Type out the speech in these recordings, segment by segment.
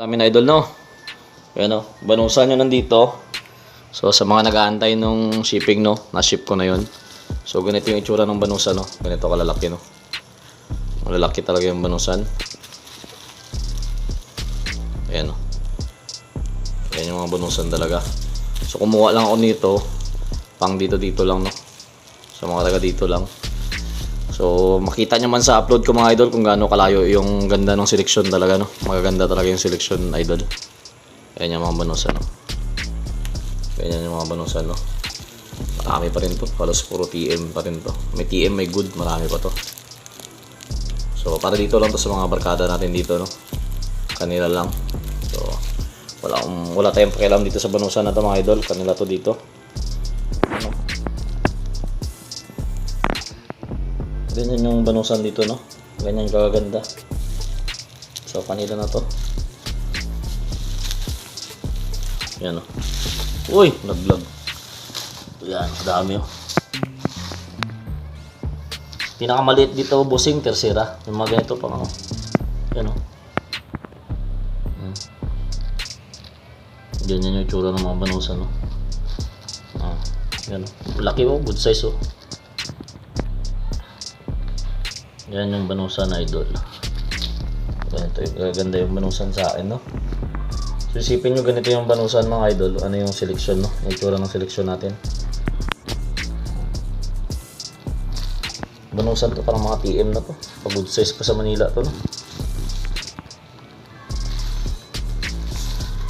Dami na idol, no? Ayan o, banusan nyo nandito. So sa mga nag-aantay nung shipping, no, na-ship ko na yun. So ganito yung itsura ng banusan, no. Ganito kalalaki, no. Malalaki talaga yung banusan. Ayan o. Ayan yung mga banusan talaga. So kumuha lang ako nito. Pang dito lang, no. Sa mga taga dito lang. So makita nyo man sa upload ko mga idol kung gaano kalayo yung ganda ng seleksyon talaga, no. Magaganda talaga yung seleksyon, idol. Ayan yung mga banusan, no. Ayan yung mga banusan, no. Marami pa rin to. Halos puro TM pa rin to. May TM, may good. Marami pa to. So para dito lang to sa mga barkada natin dito, no. Kanila lang. So wala tayong pakialam dito sa banusan na to mga idol. Kanila to dito. Ganyan yung banusan dito, no. Ganyan kaganda. So kanila na to. Yan, no. Uy, naglag. Yan, dami, oh. Pinakamaliit dito, bossing, tersera. Yung mga ganito pa, oh. Yan, oh. Ganyan yung tsura ng mga banusan, no. Yan, oh. Laki, oh. Good size, oh. Yan yung banusan, idol. Ganito, ganda yung banusan sa akin, no. So isipin nyo, ganito yung banusan mga idol. Ano yung seleksyon, no? Yung itsura ng seleksyon natin. Banusan to, parang mga PM na to. Pag good size pa sa Manila to, no?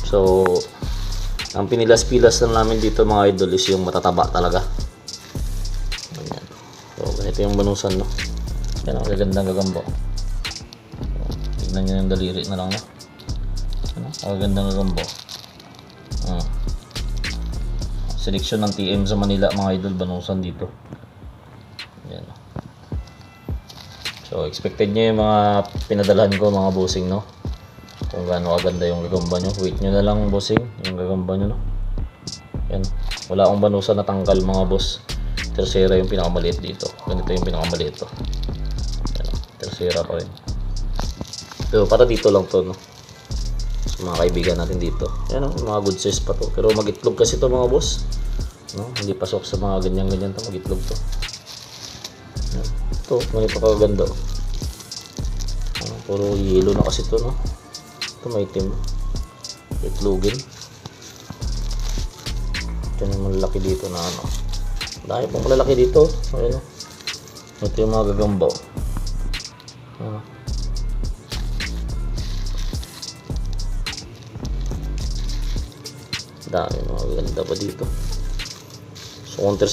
So ang pinilas-pilas lang namin dito mga idol is yung matataba talaga. Ganyan. So ganito yung banusan, no? Yan ang gagandang gagambo. So, tignan nyo yung daliri na lang, no? Ang gandang gagambo. Seleksyon ng TM sa Manila mga idol, banusan dito. Yan. So expected nyo yung mga pinadalhan ko mga bossing, no. Kung gaano kaganda yung gagamba nyo. Wait nyo na lang bossing, yung gagamba nyo, no. Yan. Wala akong banusan na tanggal mga boss. Tersera yung pinakamaliit dito. Ganito yung pinakamaliit to. Yan. Tersera pa rin. Pero para dito lang to, no. Mga kaibigan natin dito. Yan, mga good size pa to. Pero mag-itlog kasi to mga boss, no? Hindi pasok sa mga ganyan-ganyan to. Mag-itlog to. Yan. Ito, ganito kaganda, oh. Puro yellow na kasi to, no? Ito may itim. Itlogin. Ito yung malalaki dito na ano. Dahil pong malalaki dito. Ayan, oh. Ito yung mga gagamba, oh. Dami mga ganda pa dito. So counter